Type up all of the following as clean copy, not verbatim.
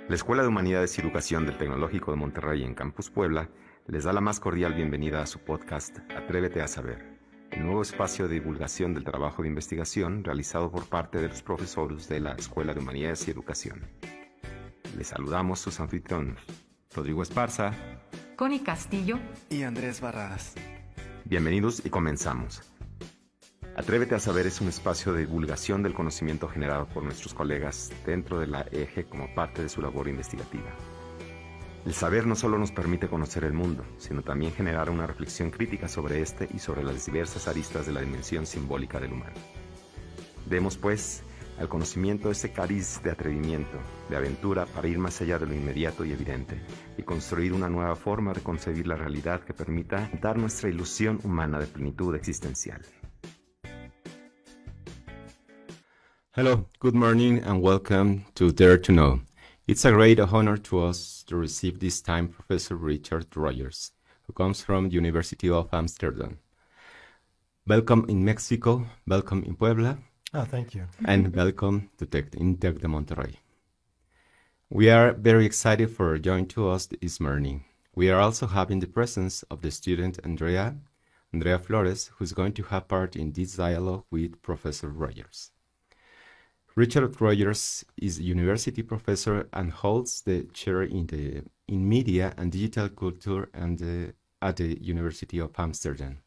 La Escuela de Humanidades y Educación del Tecnológico de Monterrey en Campus Puebla les da la más cordial bienvenida a su podcast Atrévete a Saber, el nuevo espacio de divulgación del trabajo de investigación realizado por parte de los profesores de la Escuela de Humanidades y Educación. Les saludamos sus anfitriones, Rodrigo Esparza, Connie Castillo y Andrés Barradas. Bienvenidos y comenzamos. Atrévete a Saber es un espacio de divulgación del conocimiento generado por nuestros colegas dentro de la EGE como parte de su labor investigativa. El saber no solo nos permite conocer el mundo, sino también generar una reflexión crítica sobre este y sobre las diversas aristas de la dimensión simbólica del humano. Demos, pues, al conocimiento ese cariz de atrevimiento, de aventura para ir más allá de lo inmediato y evidente y construir una nueva forma de concebir la realidad que permita dar nuestra ilusión humana de plenitud existencial. Hello, good morning and welcome to Dare to Know. It's a great honor to us to receive this time Professor Richard Rogers, who comes from the University of Amsterdam. Welcome in Mexico, welcome in Puebla. Oh, thank you. And welcome to Tec de Monterrey. We are very excited for joining to us this morning. We are also having the presence of the student Andrea Flores, who's going to have part in this dialogue with Professor Rogers. Richard Rogers is a university professor and holds the chair in media and digital culture at the University of Amsterdam.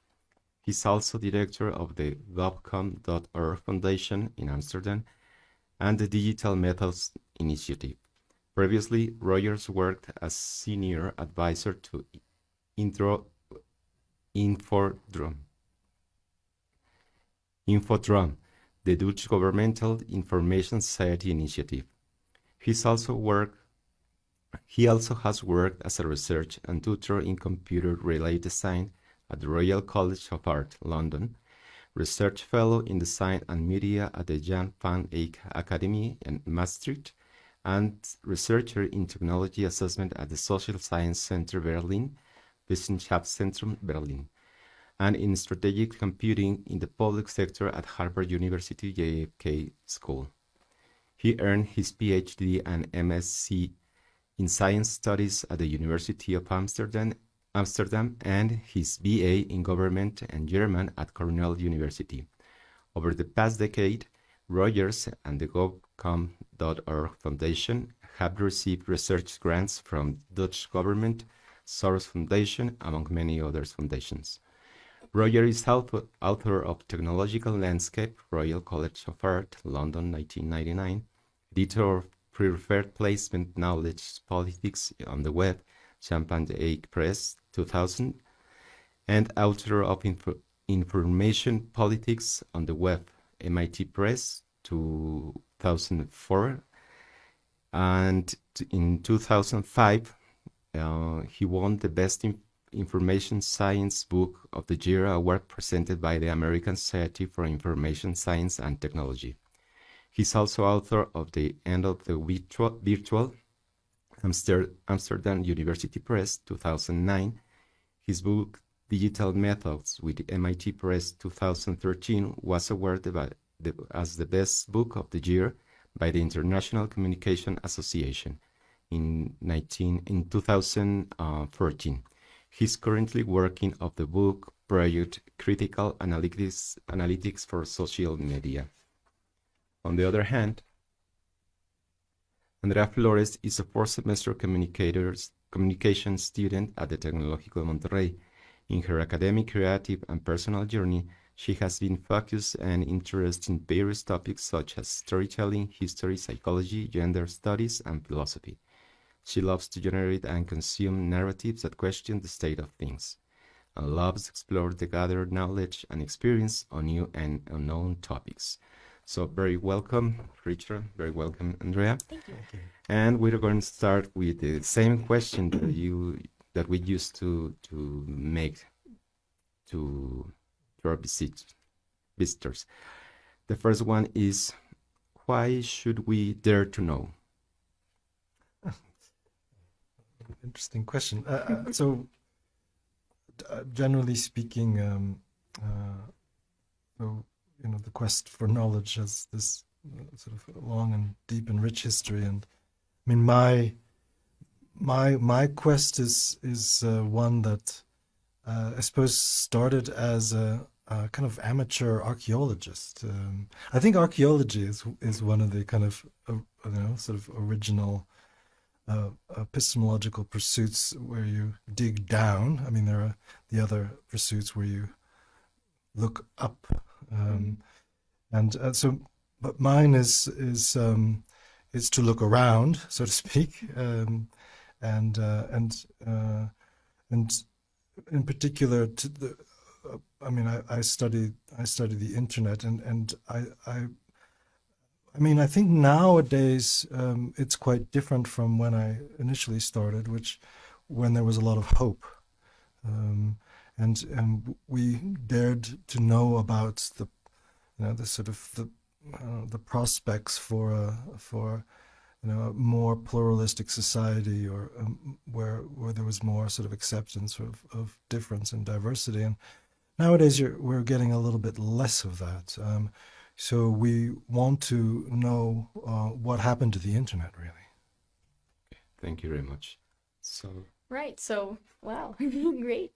He's also director of the Webcom.org Foundation in Amsterdam and the Digital Methods Initiative. Previously, Rogers worked as senior advisor to Infodrom, the Dutch Governmental Information Society Initiative. He also has worked as a research and tutor in computer-related design at the Royal College of Art, London, research fellow in design and media at the Jan van Eyck Academy in Maastricht, and researcher in technology assessment at the Social Science Center Berlin, Wissenschaftszentrum Berlin, and in strategic computing in the public sector at Harvard University JFK School. He earned his PhD and MSc in Science Studies at the University of Amsterdam and his BA in Government and German at Cornell University. Over the past decade, Rogers and the Webcom.org Foundation have received research grants from Dutch government, Soros Foundation, among many other foundations. Rogers is author of Technological Landscape, Royal College of Art, London, 1999, editor of Preferred Placement Knowledge Politics on the Web, Champagne Egg Press, 2000, and author of Information Politics on the Web, MIT Press, 2004, and in 2005, he won the Best Information Science Book of the Year award presented by the American Society for Information Science and Technology. He's also author of The End of the Virtual, Amsterdam University Press, 2009. His book, Digital Methods, with MIT Press, 2013, was awarded as the best book of the year by the International Communication Association in 2014. He's currently working on the book project Critical Analytics for Social Media. On the other hand, Andrea Flores is a fourth-semester communication student at the Tecnológico de Monterrey. In her academic, creative, and personal journey, she has been focused and interested in various topics such as storytelling, history, psychology, gender studies, and philosophy. She loves to generate and consume narratives that question the state of things, and loves to explore the gathered knowledge and experience on new and unknown topics. So very welcome, Richard. Very welcome, Andrea. Thank you. And we're going to start with the same question that we used to make to our visitors. The first one is, why should we dare to know? Interesting question. Generally speaking, the quest for knowledge has this sort of long and deep and rich history, and I mean, my quest is one that I suppose started as a kind of amateur archaeologist. I think archaeology is one of the kind of sort of original epistemological pursuits where you dig down. I mean, there are the other pursuits where you look up, and so. But mine is to look around, so to speak, and in particular to the. I mean, I study the internet, and I mean, I think nowadays it's quite different from when I initially started, when there was a lot of hope, and we dared to know about the sort of the prospects for a more pluralistic society, or where there was more sort of acceptance of difference and diversity. And nowadays we're getting a little bit less of that. So we want to know what happened to the internet, really. Thank you very much. So Right. So, wow, great.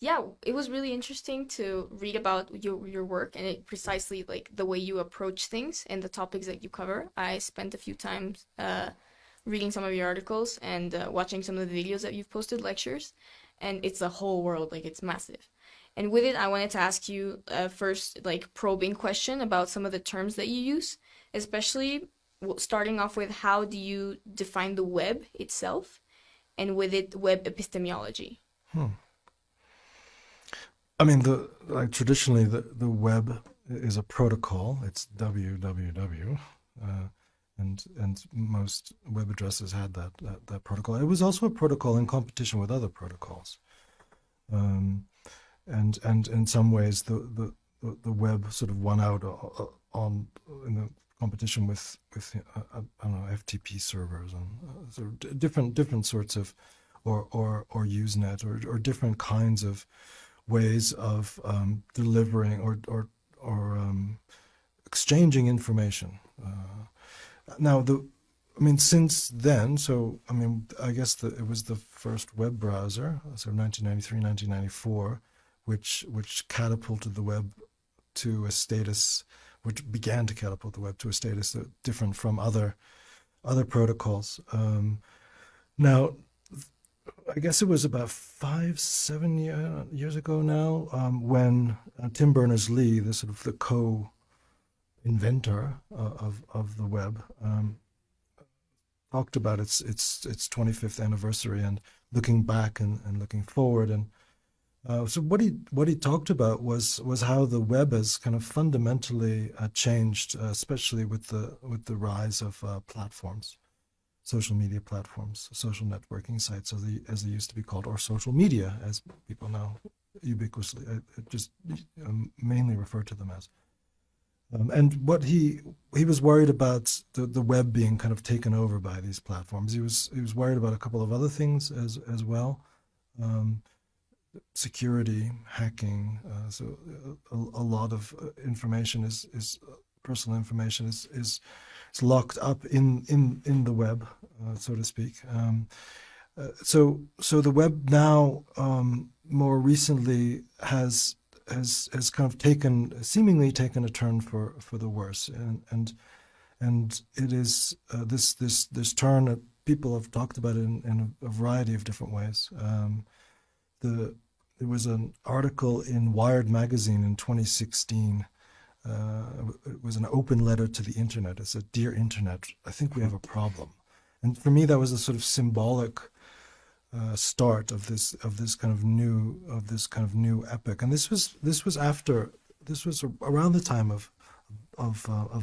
Yeah, it was really interesting to read about your work and it precisely like the way you approach things and the topics that you cover. I spent a few times reading some of your articles and watching some of the videos that you've posted, lectures, and it's a whole world, like it's massive. And with it, I wanted to ask you first, like probing question about some of the terms that you use, especially starting off with how do you define the web itself, and with it, web epistemology. I mean, traditionally the web is a protocol. It's www, and most web addresses had that protocol. It was also a protocol in competition with other protocols, and in some ways the web sort of won out in the competition with I don't know, FTP servers and sort of different sorts of or Usenet or different kinds of ways of delivering or exchanging information. Now I mean, since then, so I mean, I guess it was the first web browser, so 1993, 1994, which catapulted the web to a status, which began to catapult the web to a status different from other protocols. Now, I guess it was about 5-7 years ago now, when Tim Berners-Lee, the sort of the co-inventor of the web, talked about its 25th anniversary and looking back and looking forward. And so what he talked about was how the web has kind of fundamentally changed, especially with the rise of platforms. Social media platforms, social networking sites, as they used to be called, or social media, as people now ubiquitously just mainly refer to them as. And what he was worried about the web being kind of taken over by these platforms. He was worried about a couple of other things as well, security, hacking. So a lot of information is personal information is locked up in the web, so to speak. So the web now more recently has kind of seemingly taken a turn for the worse, and it is this turn that people have talked about in a variety of different ways. There was an article in Wired magazine in 2016. It was an open letter to the internet. It said, "Dear Internet, I think we have a problem." And for me, that was a sort of symbolic start of this kind of new epoch. And this was around the time of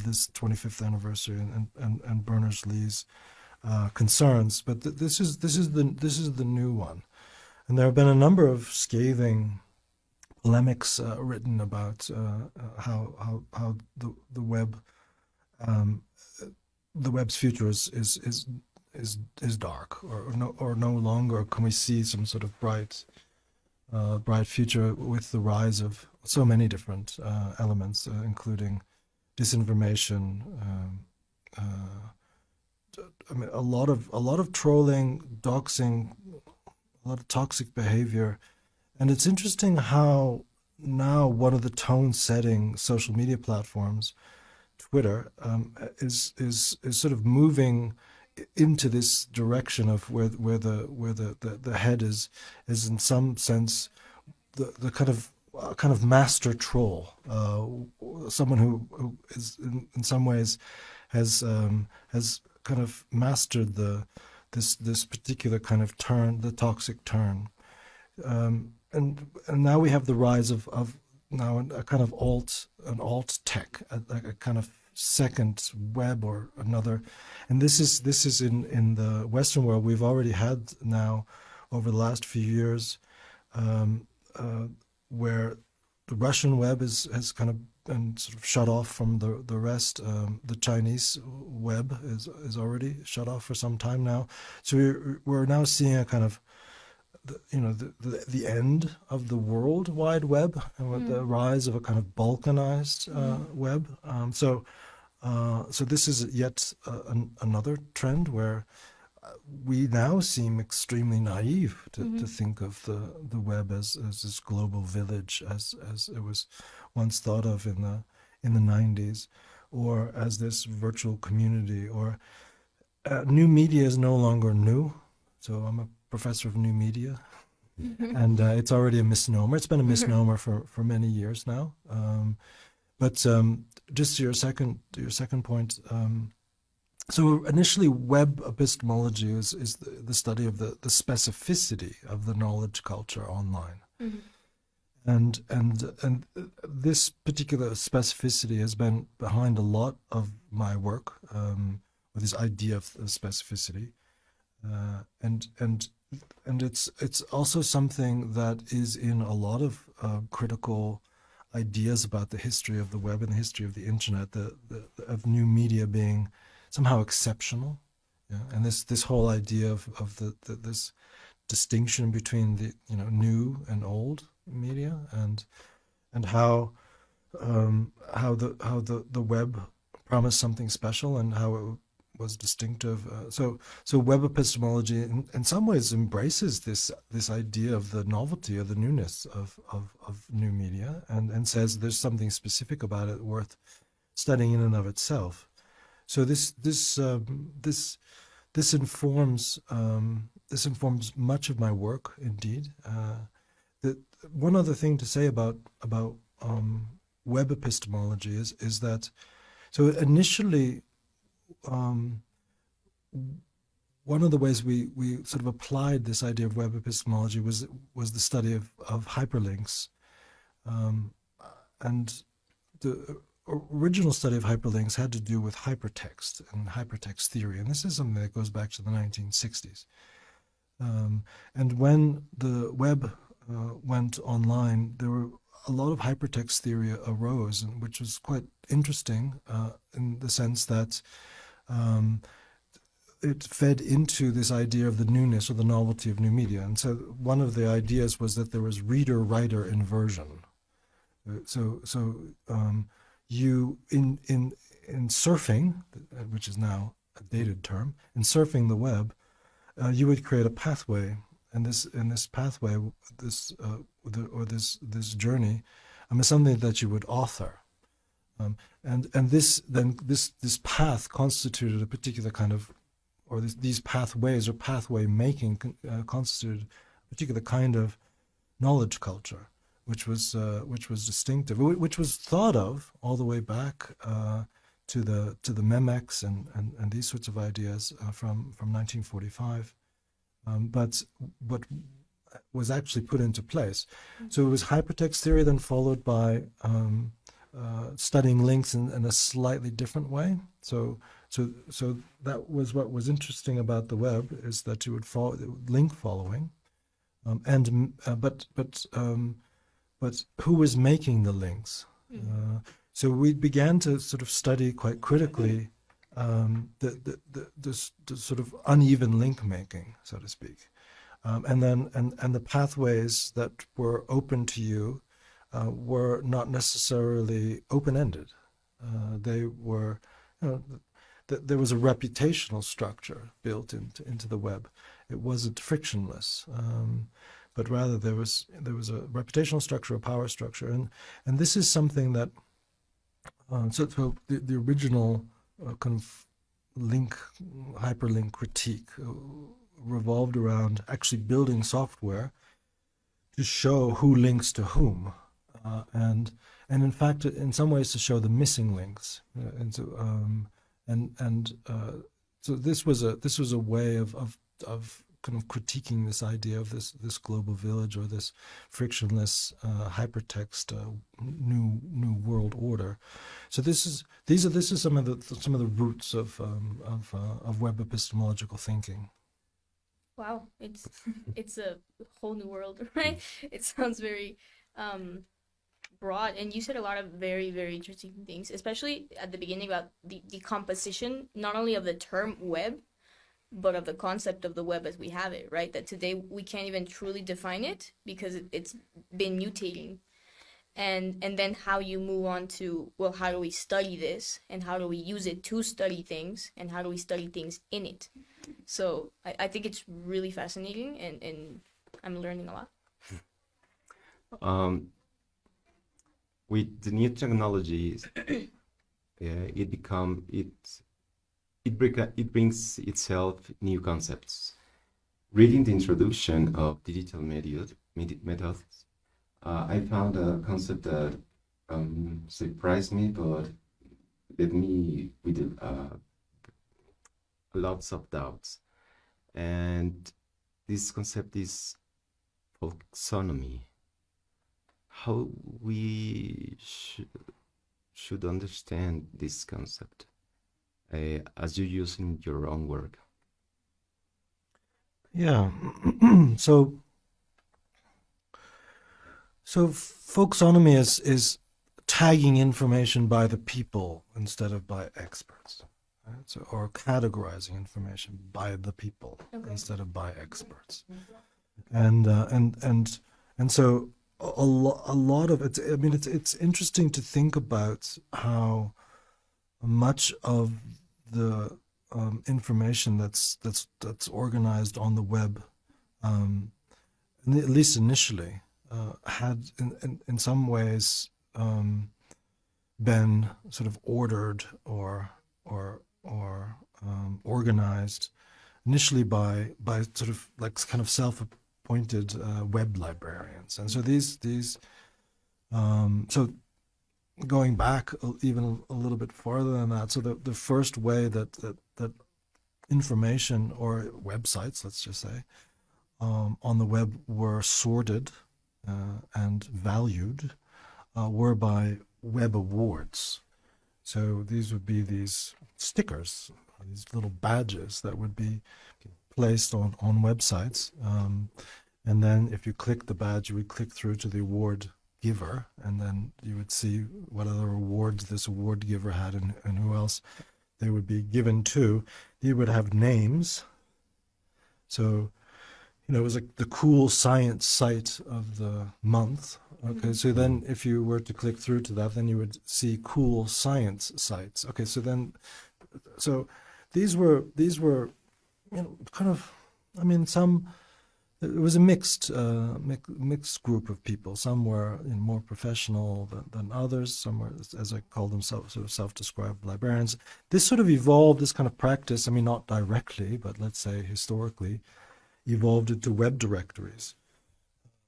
this 25th anniversary and Berners-Lee's concerns. But this is the new one, and there have been a number of scathing polemics written about how the web the web's future is dark, or no longer can we see some sort of bright future with the rise of so many different elements, including disinformation, I mean, a lot of trolling, doxing, a lot of toxic behavior, and it's interesting how now one of the tone-setting social media platforms, Twitter, is sort of moving into this direction of where the head is in some sense the kind of master troll, someone who is in some ways has kind of mastered this particular kind of turn, the toxic turn, and now we have the rise of now a kind of alt tech, like a kind of second web or another, and this is in the Western world. We've already had now over the last few years where the Russian web has kind of been sort of shut off from the rest. The Chinese web is already shut off for some time now. So we're now seeing a kind of the end of the World Wide Web and with the rise of a kind of balkanized web. So this is yet another trend where we now seem extremely naive to think of the web as this global village as it was once thought of in the 90s, or as this virtual community, or new media is no longer new. So I'm a professor of new media, and it's already a misnomer. It's been a misnomer for many years now. But just to your second point. So initially, web epistemology is the study of the specificity of the knowledge culture online, and this particular specificity has been behind a lot of my work, with this idea of specificity, and it's also something that is in a lot of critical ideas about the history of the web and the history of the internet, of new media being somehow exceptional, and this whole idea of this distinction between the new and old media, and how the web promised something special and how it was distinctive. So web epistemology in some ways embraces this idea of the novelty, of the newness of new media, and says there's something specific about it worth studying in and of itself. So this informs much of my work, indeed. One other thing to say about web epistemology is that, so initially, one of the ways we sort of applied this idea of web epistemology was the study of hyperlinks, and the original study of hyperlinks had to do with hypertext and hypertext theory, and this is something that goes back to the 1960s. And when the web went online, there were a lot of hypertext theory arose, which was quite interesting in the sense that it fed into this idea of the newness or the novelty of new media. And so one of the ideas was that there was reader-writer inversion. So you in surfing, which is now a dated term, in surfing the web, you would create a pathway, and this pathway, this journey, is something that you would author, and this path constituted a particular kind of, or these pathways or pathway making constituted a particular kind of knowledge culture, which was distinctive, which was thought of all the way back to the Memex and these sorts of ideas from 1945, but what was actually put into place. So it was hypertext theory, then followed by studying links in a slightly different way. So that was what was interesting about the web, is that you would follow link following, but who was making the links? So we began to sort of study quite critically the sort of uneven link making, so to speak, and the pathways that were open to you were not necessarily open-ended. They were, there was a reputational structure built into the web. It wasn't frictionless, but rather there was a reputational structure, a power structure, and this is something that so the original kind of hyperlink critique revolved around actually building software to show who links to whom, and in fact, in some ways, to show the missing links. So this was a way of kind of critiquing this idea of this global village, or this frictionless hypertext new world order. So this is some of the roots of web epistemological thinking. Wow, it's a whole new world, right? It sounds very broad, and you said a lot of very, very interesting things, especially at the beginning about the decomposition, not only of the term web, but of the concept of the web as we have it, right? That today we can't even truly define it because it's been mutating. And then how you move on to, well, how do we study this, and how do we use it to study things, and how do we study things in it? So I think it's really fascinating, and I'm learning a lot. With the new technologies, it brings itself new concepts. Reading the introduction of digital methods, I found a concept that surprised me, but led me with lots of doubts. And this concept is folksonomy. How we should understand this concept as you use in your own work. Yeah. So folksonomy is tagging information by the people instead of by experts, right? So, or categorizing information by the people instead of by experts, and so a lot of it. I mean, it's interesting to think about how much of the information that's organized on the web, at least initially, had in some ways been sort of ordered or organized initially by sort of like kind of self-appointed web librarians. And so these so going back even a little bit farther than that, so the first way that information, or websites, let's just say, on the web were sorted and valued were by web awards. So these would be these stickers, these little badges that would be placed on websites. And then if you click the badge, you would click through to the award giver, and then you would see what other awards this award giver had and who else they would be given to. You would have names. So, it was like the cool science site of the month. Okay, so then if you were to click through to that, then you would see cool science sites. Okay, so these were kind of, I mean, it was a mixed group of people. Some were more professional than others. Some were, as I call them, sort of self-described librarians. This sort of evolved, this kind of practice, I mean, not directly, but let's say historically, evolved into web directories.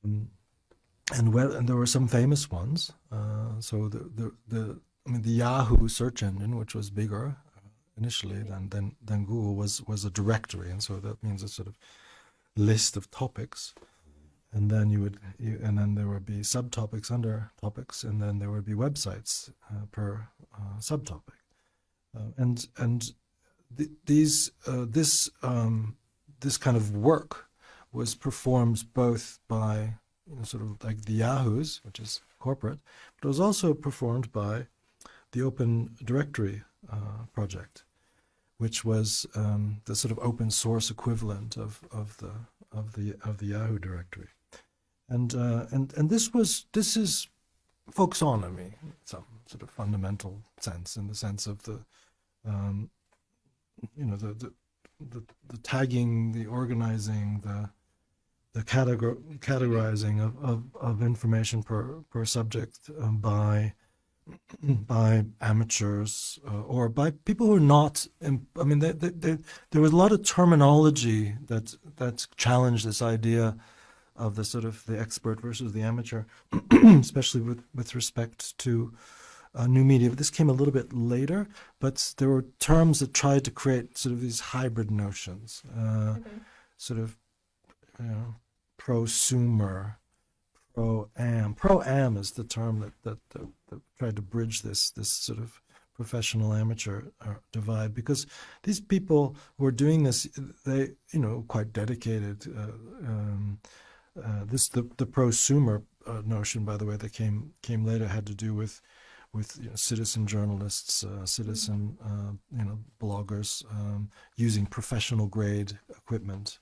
And there were some famous ones. So the Yahoo search engine, which was bigger initially than Google, was a directory, and so that means a sort of list of topics, and then and then there would be subtopics under topics, and then there would be websites per subtopic, this kind of work was performed both by sort of like the Yahoos, which is corporate, but it was also performed by the Open Directory project, which was the sort of open source equivalent of the Yahoo directory, and this is folksonomy in some sort of fundamental sense, in the sense of the you know, the tagging, the organizing, the categorizing of information per subject by amateurs or by people who are not. I mean, there was a lot of terminology that challenged this idea of the sort of the expert versus the amateur, especially with respect to new media. This came a little bit later, but there were terms that tried to create sort of these hybrid notions, sort of, you know, prosumer, pro-am. Pro-am is the term that tried to bridge this sort of professional amateur divide, because these people who are doing this, they, you know, quite dedicated. The prosumer notion, by the way, that came later had to do with you know, citizen journalists, citizen you know, bloggers using professional grade equipment.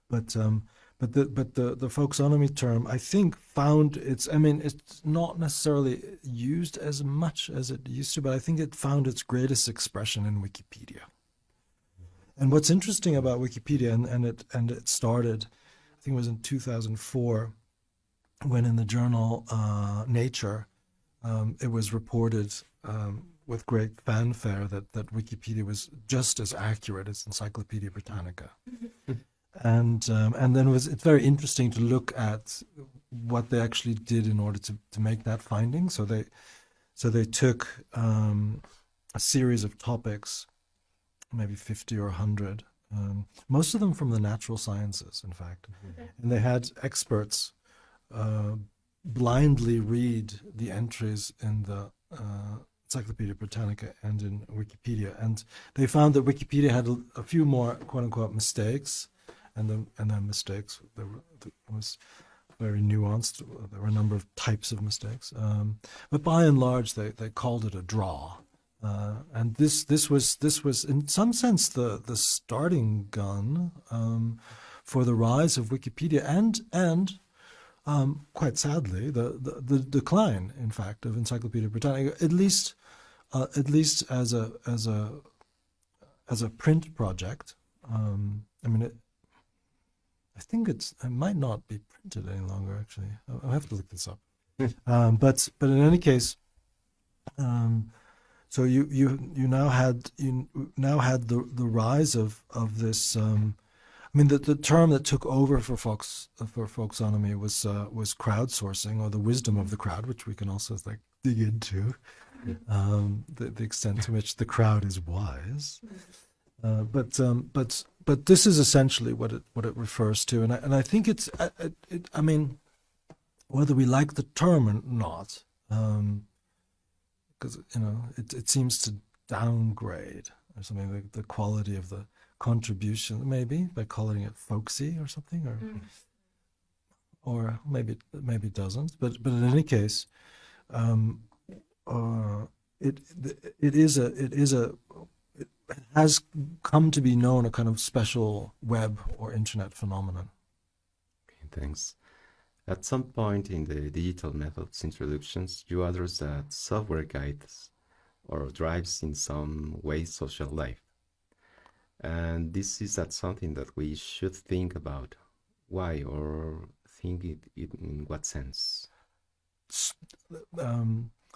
But the folksonomy term, I think, found its, I mean, it's not necessarily used as much as it used to, but I think it found its greatest expression in Wikipedia. And what's interesting about Wikipedia, and it started, I think it was in 2004, when in the journal Nature, it was reported with great fanfare that Wikipedia was just as accurate as Encyclopedia Britannica. And then it's very interesting to look at what they actually did in order to make that finding. So they took a series of topics, maybe 50 or 100, most of them from the natural sciences, in fact. And they had experts blindly read the entries in the Encyclopedia Britannica and in Wikipedia. And they found that Wikipedia had a few more quote-unquote mistakes, and then mistakes, there was very nuanced. There were a number of types of mistakes. But by and large, they called it a draw. And this was in some sense the starting gun for the rise of Wikipedia and quite sadly the decline, in fact, of Encyclopedia Britannica, at least as a print project. I mean, I think it might not be printed any longer. Actually, I'll have to look this up. But in any case. So you now had the rise of this. I mean, the term that took over for folksonomy was crowdsourcing, or the wisdom of the crowd, which we can also like dig into, the extent to which the crowd is wise. But this is essentially what it refers to, and I think it's I mean, whether we like the term or not. Because, you know, it seems to downgrade or something, like the quality of the contribution, maybe by calling it folksy or something, or maybe it doesn't. But in any case, it has come to be known a kind of special web or internet phenomenon. Okay, thanks. At some point in the digital methods introductions, you address that software guides or drives in some way social life. And this is something that we should think about. Why, or think it in what sense?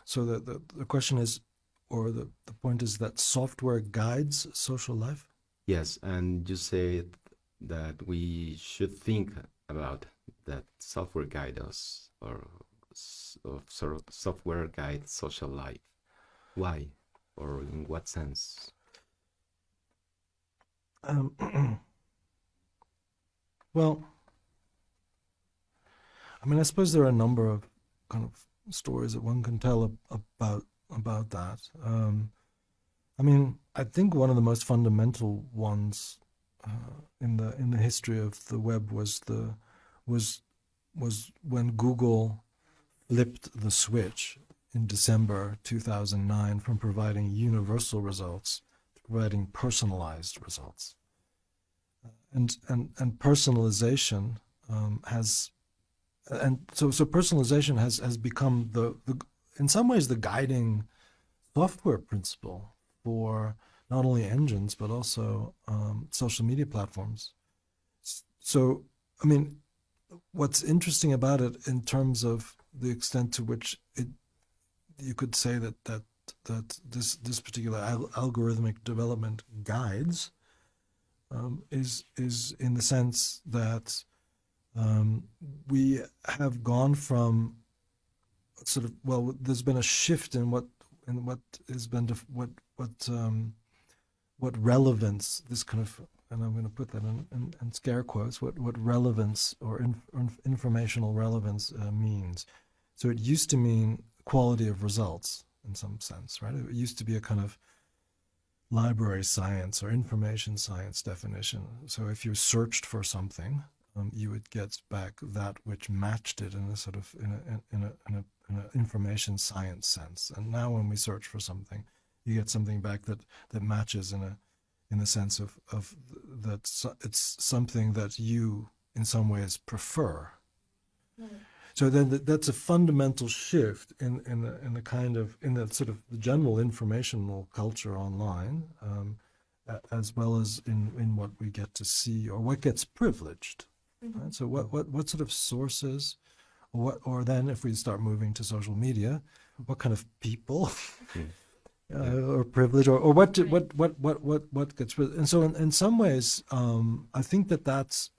So the question is, or the point is that software guides social life? Yes, and you said that we should think about that software guide us, or sort of software guide social life. Why, or in what sense? Well, I mean, I suppose there are a number of kind of stories that one can tell about that. I mean, I think one of the most fundamental ones in the history of the web was when Google flipped the switch in December 2009 from providing universal results to providing personalized results. And personalization so personalization has become in some ways the guiding software principle for not only engines but also social media platforms. So, I mean, what's interesting about it in terms of the extent to which you could say that this particular algorithmic development guides is in the sense that we have gone from sort of, well, there's been a shift in what has been what relevance, this kind of, and I'm going to put that in scare quotes, what relevance or informational relevance means. So it used to mean quality of results in some sense, right? It used to be a kind of library science or information science definition. So if you searched for something, you would get back that which matched it in a sort of in an information science sense. And now when we search for something, you get something back that matches in the sense of that it's something that you in some ways prefer. Right. So then that's a fundamental shift in the kind of, in the sort of the general informational culture online, as well as in what we get to see or what gets privileged. Mm-hmm. Right? So what sort of sources, or then if we start moving to social media, what kind of people or privilege, or what gets privileged. And so in some ways, I think that's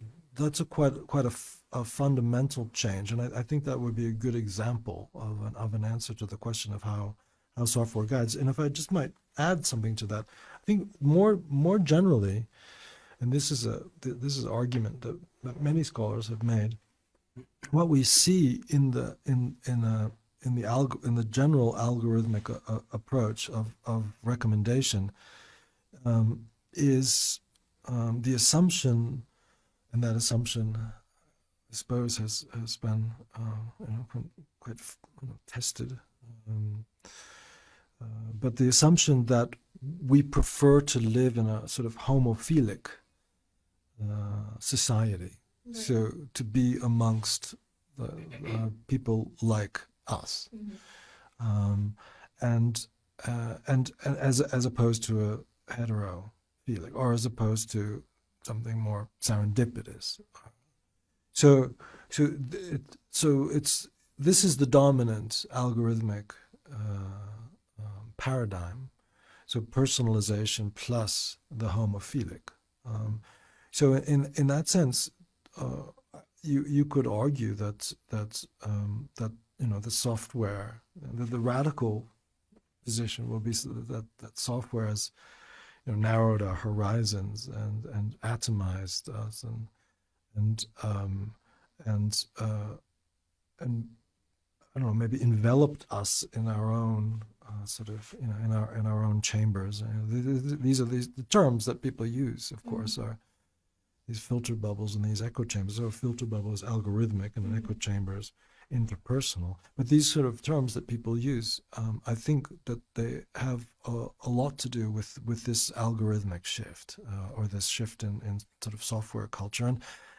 quite a fundamental change, and I think that would be a good example of an answer to the question of how software guides. And if I just might add something to that, I think more generally, and this is an argument that many scholars have made, what we see in the general algorithmic approach of recommendation is the assumption. And that assumption, I suppose, has been quite tested. But the assumption that we prefer to live in a sort of homophilic society, right. So to be amongst people like us, mm-hmm. And as opposed to a heterophilic, or as opposed to something more serendipitous. So this is the dominant algorithmic paradigm. So personalization plus the homophilic. So in that sense, you could argue that the software, the radical position will be that software has narrowed our horizons and atomized us and I don't know, maybe enveloped us in our own sort of in our own chambers. These are the terms that people use, of course, are these filter bubbles and these echo chambers. So a filter bubble is algorithmic and an echo chamber is interpersonal. But these sort of terms that people use, I think that they have a lot to do with this algorithmic shift or this shift in sort of software culture.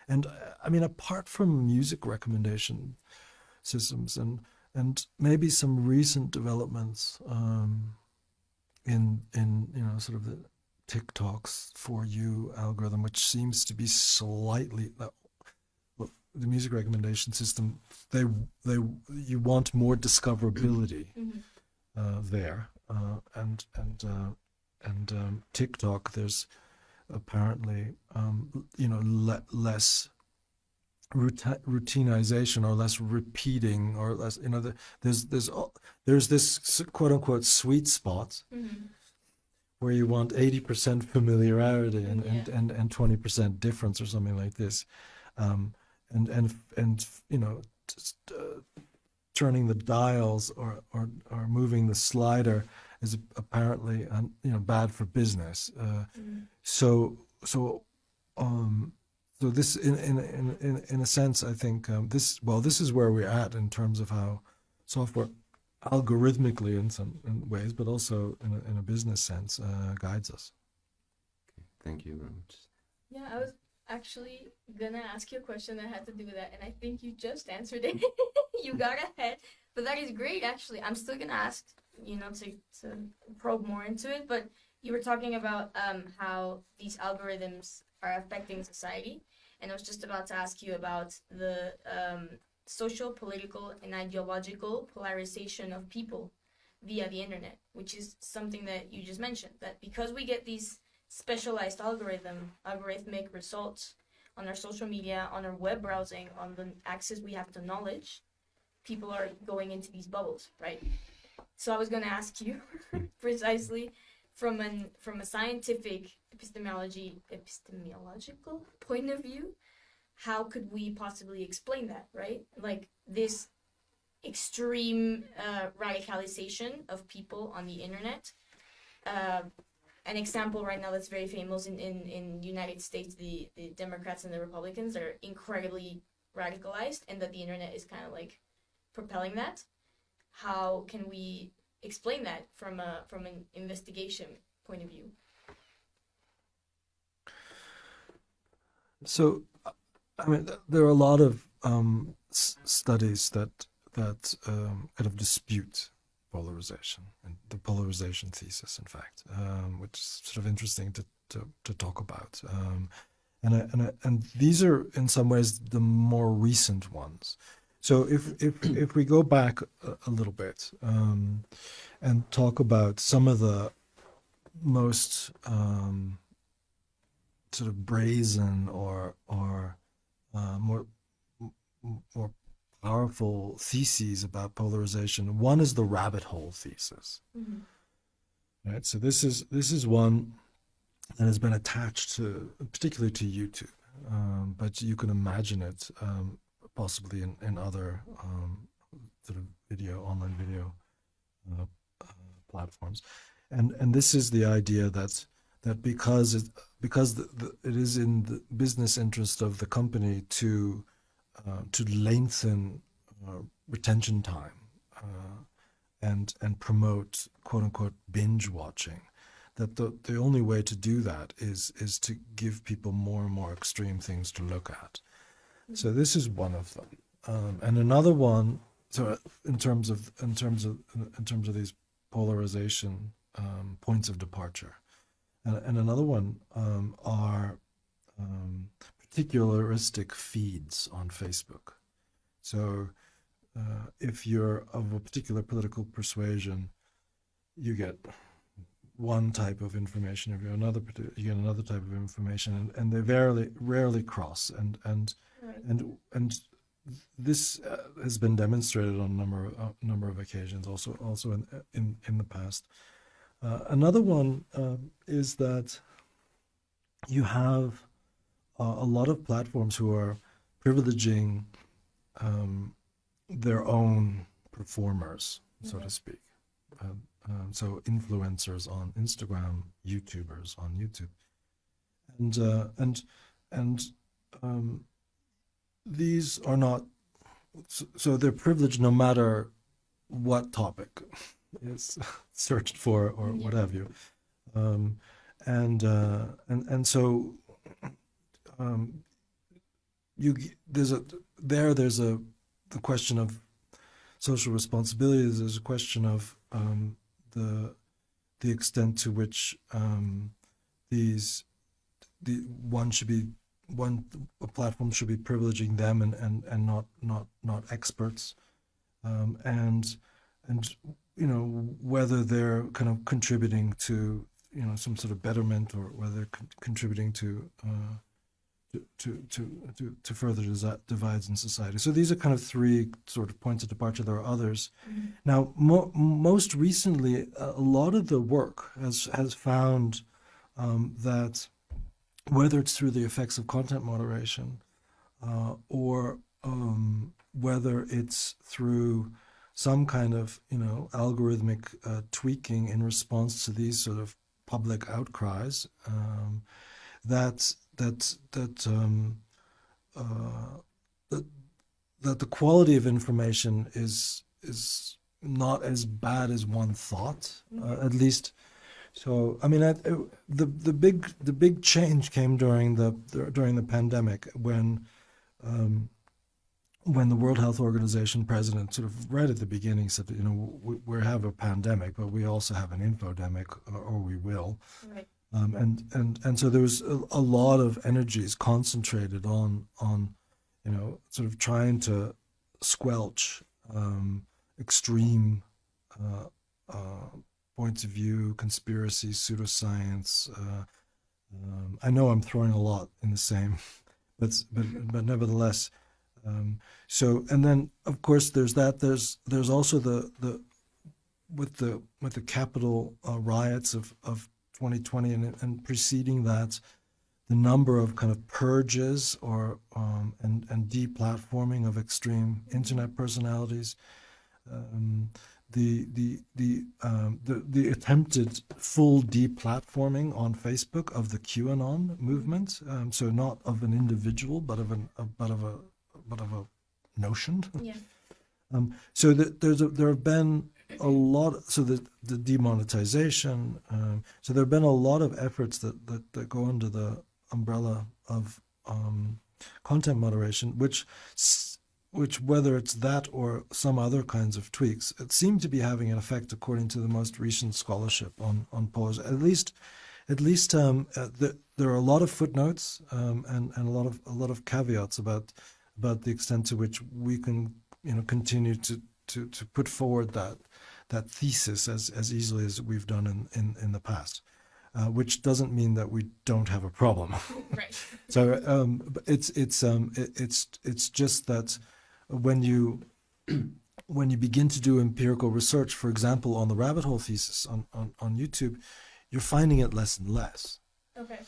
And I mean, apart from music recommendation systems and maybe some recent developments in sort of the TikTok's For You algorithm, which seems to be slightly the music recommendation system. You want more discoverability there, and TikTok, there's apparently less routinization or less repeating or less there's this quote unquote sweet spot where you want 80% familiarity and 20% difference or something like this, and just, turning the dials or moving the slider is apparently bad for business. So this in a sense, I think this is where we're at in terms of how software algorithmically in ways, but also in a business sense, guides us. Okay, thank you very much. Yeah, I was actually gonna ask you a question that had to do with that, and I think you just answered it. You got ahead, but that is great. Actually, I'm still gonna ask, to probe more into it. But You were talking about how these algorithms are affecting society, and I was just about to ask you about the social, political, and ideological polarization of people via the internet, which is something that you just mentioned, that because we get these specialized algorithmic results on our social media, on our web browsing, on the access we have to knowledge, people are going into these bubbles, right? So I was going to ask you precisely from a scientific epistemological point of view, how could we possibly explain that, right? Like this extreme radicalization of people on the internet. An example right now that's very famous in United States, the Democrats and the Republicans are incredibly radicalized, and that the internet is kind of like propelling that. How can we explain that from an investigation point of view? So, I mean, there are a lot of studies that kind of dispute polarization, and the polarization thesis, in fact, which is sort of interesting to talk about. And these are in some ways the more recent ones. So if we go back a little bit and talk about some of the most sort of brazen or more powerful theses about polarization, one is the rabbit hole thesis. Mm-hmm. Right. So this is one that has been attached to, particularly to YouTube, but you can imagine it possibly in other sort of online video platforms, and this is the idea that because it is in the business interest of the company to lengthen retention time and promote quote unquote binge watching, that the only way to do that is to give people more and more extreme things to look at. So this is one of them, and another one. So in terms of these polarization points of departure, and another one are particularistic feeds on Facebook. So if you're of a particular political persuasion, you get one type of information. If you're you get another type of information, and they rarely cross. And this has been demonstrated on a number of occasions, also in the past. Another one is that you have a lot of platforms who are privileging their own performers, so to speak. So influencers on Instagram, YouTubers on YouTube, and these are not. So they're privileged no matter what topic is searched for or what have you, and so there's the question of social responsibility. There's a question of the extent to which a platform should be privileging them and not experts, and whether they're kind of contributing to some sort of betterment, or whether they're contributing to further divides in society. So these are kind of three sort of points of departure. There are others. Mm-hmm. Now, most recently, a lot of the work has found that whether it's through the effects of content moderation, or whether it's through some kind of algorithmic tweaking in response to these sort of public outcries, that the quality of information is not as bad as one thought, at least. So I mean, the big change came during the pandemic, when when the World Health Organization president sort of right at the beginning said, we have a pandemic, but we also have an infodemic, or we will. Right. And so there was a lot of energies concentrated on sort of trying to squelch extreme points of view, conspiracy, pseudoscience. I know I'm throwing a lot in the same, but nevertheless. So, and then of course there's that. There's also the with the Capitol riots of 2020 and preceding that, the number of kind of purges or and deplatforming of extreme internet personalities, the attempted full deplatforming on Facebook of the QAnon movement. So not of an individual, but of a notion. Yeah. So there have been a lot. So the demonetization. So there have been a lot of efforts that go under the umbrella of content moderation, which whether it's that or some other kinds of tweaks, it seemed to be having an effect according to the most recent scholarship on Polish. At least there are a lot of footnotes and a lot of caveats about the extent to which we can continue to put forward that thesis as easily as we've done in the past, which doesn't mean that we don't have a problem. Right. So it's just that when you begin to do empirical research, for example, on the rabbit hole thesis on YouTube, you're finding it less and less. Okay.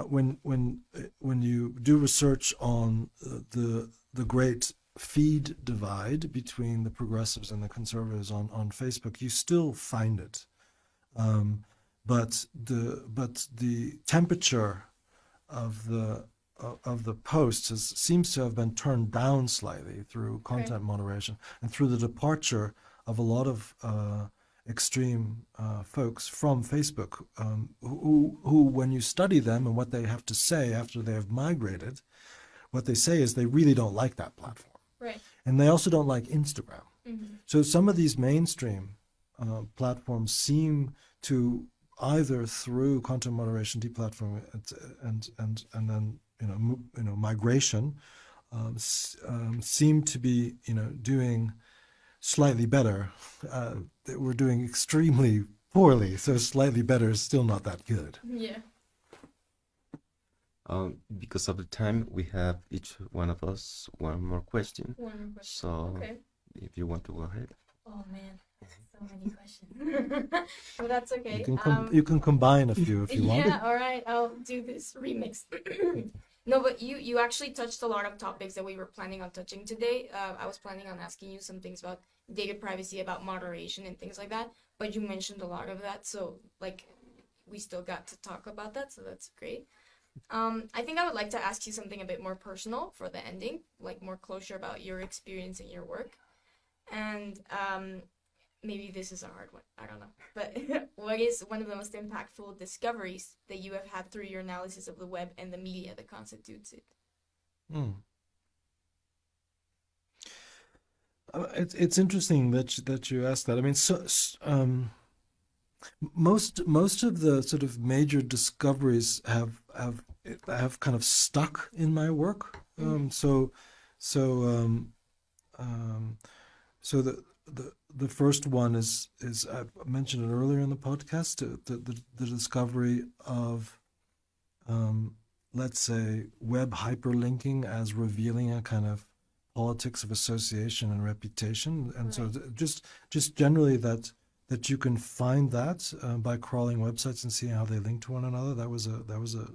When you do research on the great feed divide between the progressives and the conservatives on Facebook, you still find it, but the temperature of the posts seems to have been turned down slightly through content moderation and through the departure of a lot of extreme folks from Facebook, who when you study them and what they have to say after they have migrated, what they say is they really don't like that platform. Right. And they also don't like Instagram. Mm-hmm. So some of these mainstream platforms seem to either through content moderation, deplatforming, and then migration, seem to be doing slightly better. We're doing extremely poorly, so slightly better is still not that good. Yeah. Because of the time, we have each one of us one more question. One more question. So, Okay. if you want to go ahead. Oh man, so many questions. But that's okay. You can combine a few if you want. Yeah, all right. I'll do this remix. No, but you actually touched a lot of topics that we were planning on touching today. I was planning on asking you some things about data privacy, about moderation and things like that. But you mentioned a lot of that, so like we still got to talk about that, so that's great. I think I would like to ask you something a bit more personal for the ending, like more closure about your experience and your work. And maybe this is a hard one, I don't know. But what is one of the most impactful discoveries that you have had through your analysis of the web and the media that constitutes it? It's interesting that you asked that. I mean, most of the sort of major discoveries have kind of stuck in my work. So the first one is I mentioned it earlier in the podcast, the discovery of let's say web hyperlinking as revealing a kind of politics of association and reputation, and so just generally that you can find that by crawling websites and seeing how they link to one another. That was a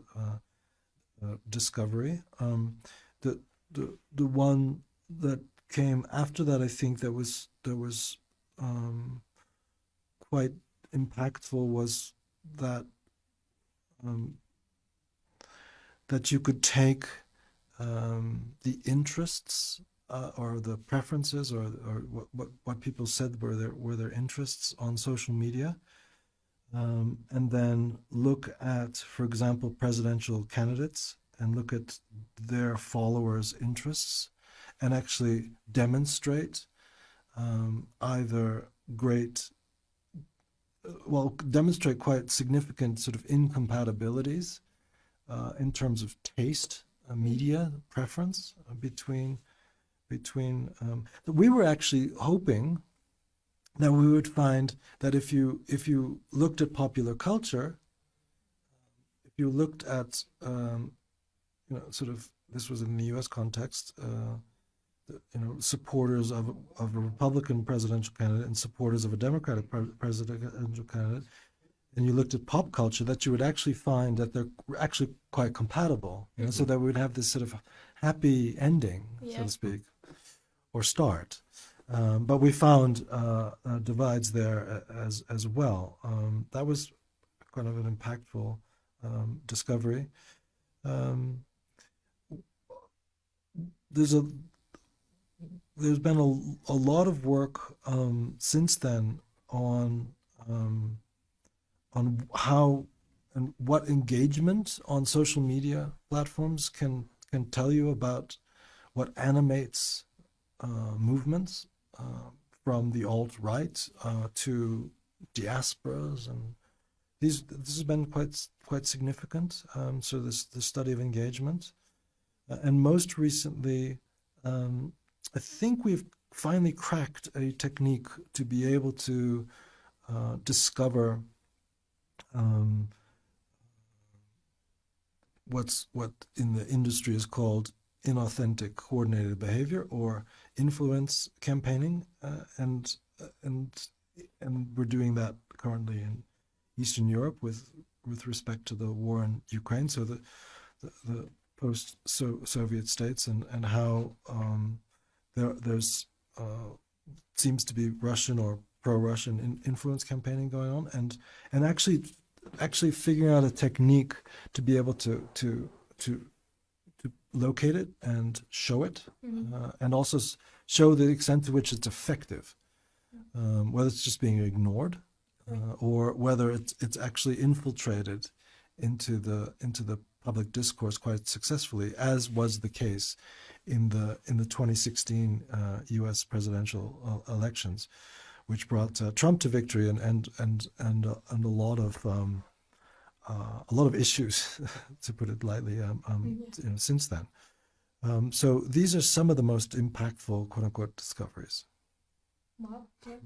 discovery. The one that came after that, I think that was quite impactful, was that that you could take the interests or the preferences or what people said were their interests on social media, and then look at, for example, presidential candidates and look at their followers' interests and actually demonstrate either demonstrate quite significant sort of incompatibilities in terms of taste, media preference between. We were actually hoping that we would find that if you looked at popular culture, if you looked at sort of, this was in the U.S. context, supporters of a Republican presidential candidate and supporters of a Democratic presidential candidate, and you looked at pop culture, that you would actually find that they're actually quite compatible, so that we would have this sort of happy ending, so to speak, or start. But we found divides there as well. That was kind of an impactful discovery. There's been a lot of work since then on how and what engagement on social media platforms can tell you about what animates movements from the alt-right to diasporas, and this has been quite significant. So the study of engagement, and most recently, I think we've finally cracked a technique to be able to discover what in the industry is called inauthentic coordinated behavior or influence campaigning, and we're doing that currently in Eastern Europe with respect to the war in Ukraine. So the post-Soviet states and how there's seems to be Russian or pro-Russian influence campaigning going on, and actually figuring out a technique to be able to locate it and show it, and also show the extent to which it's effective, whether it's just being ignored, or whether it's actually infiltrated into the public discourse quite successfully, as was the case in the 2016 U.S. presidential elections, which brought Trump to victory and a lot of issues, to put it lightly, since then. So these are some of the most impactful, quote unquote, discoveries. Wow. Yeah.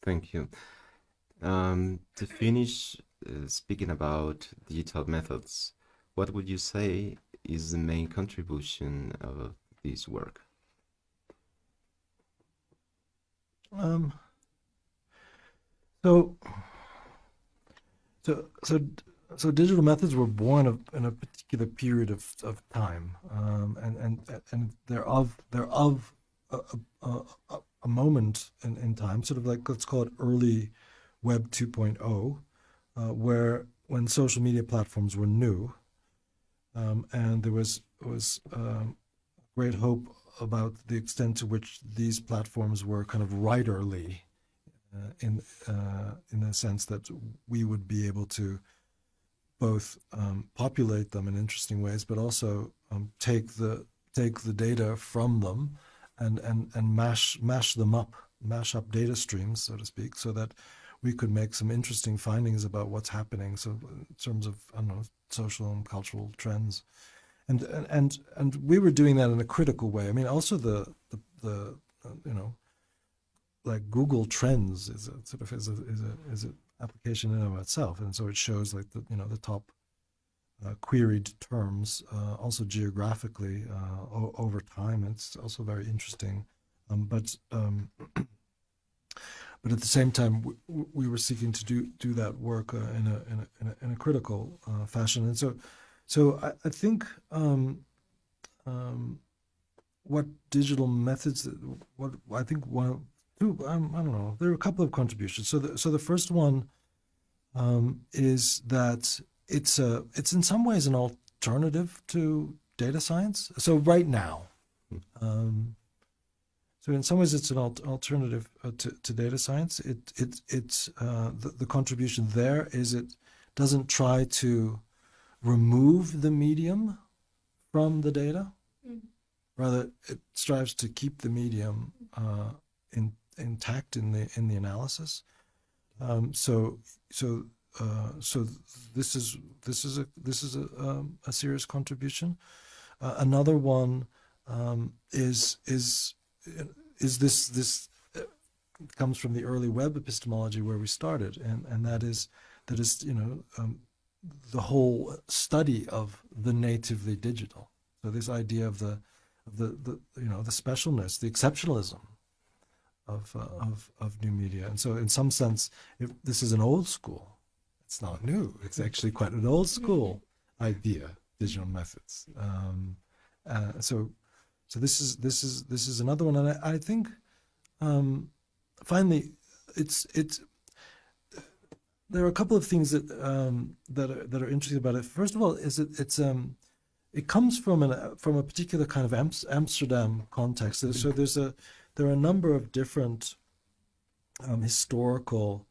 Thank you. To finish speaking about digital methods, what would you say is the main contribution of this work? So digital methods were born in a particular period of time, and they're of a moment in time, sort of like, let's call it early Web 2.0, when social media platforms were new, and there was great hope about the extent to which these platforms were kind of writerly, in the sense that we would be able to both populate them in interesting ways, but also take the data from them and mash them up, mash up data streams, so to speak, so that we could make some interesting findings about what's happening. So in terms of, I don't know, social and cultural trends, and we were doing that in a critical way. I mean, also the like Google Trends is a sort of is an application in and of itself, and so it shows like the top queried terms, also geographically over time. It's also very interesting, but at the same time, we were seeking to do that work in a critical fashion, and so I think what digital methods, what I think one. I don't know. There are a couple of contributions. So the first one is that it's in some ways an alternative to data science. So right now, so in some ways it's an alternative to data science. It's the contribution there is it doesn't try to remove the medium from the data, Rather, it strives to keep the medium intact in the analysis. So this is a serious contribution. Another one is this comes from the early web epistemology where we started, and that is the whole study of the natively digital. So this idea of the specialness, the exceptionalism of new media. And so in some sense, if this is an old school, it's not new. It's actually quite an old school idea, digital methods. So this is another one, and I think finally there are a couple of things that are interesting about it. First of all, is it comes from a particular kind of Amsterdam context. So there are a number of different historical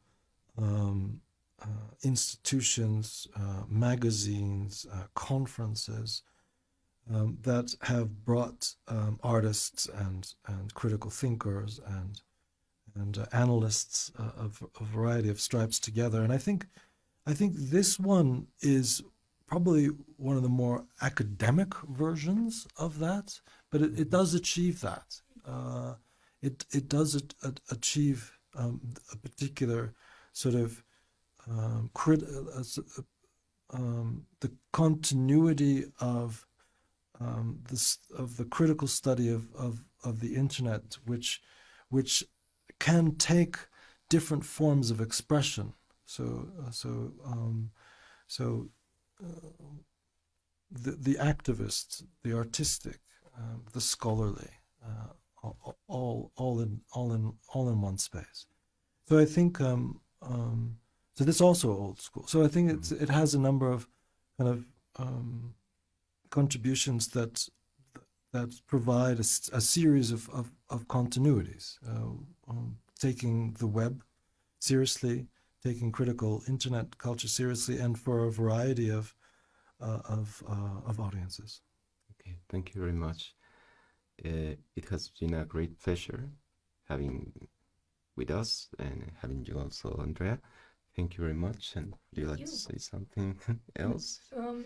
institutions, magazines, conferences that have brought artists and critical thinkers and analysts of a variety of stripes together. And I think this one is probably one of the more academic versions of that, but it does achieve that. It does achieve a particular sort of the continuity of the critical study of the internet, which can take different forms of expression. The activist, the artistic, the scholarly, all in one space. So I think so this is also old school. So I think it has a number of kind of contributions that provide a series of continuities, taking the web seriously, taking critical internet culture seriously, and for a variety of audiences. Okay, thank you very much. It has been a great pleasure having with us and having you also, Andrea. Thank you very much. And would you like to say something else?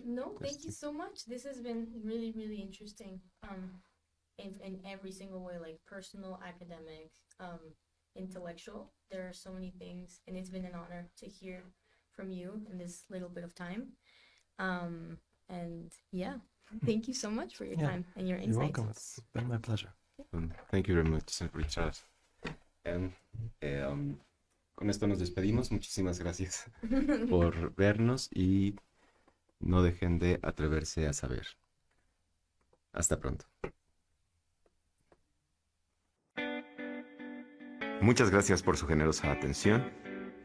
No, thank you so much. This has been really, really interesting. In every single way, like personal, academic, intellectual. There are so many things, and it's been an honor to hear from you in this little bit of time. And yeah, thank you so much for your time and your insights. You're welcome. It's been my pleasure. Thank you very much, Richard. And con esto nos despedimos. Muchísimas gracias por vernos y no dejen de atreverse a saber. Hasta pronto. Muchas gracias por su generosa atención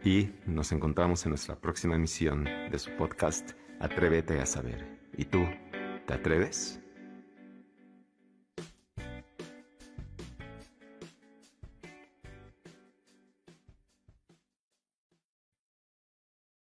y nos encontramos en nuestra próxima emisión de su podcast Atrévete a saber. ¿Y tú, te atreves?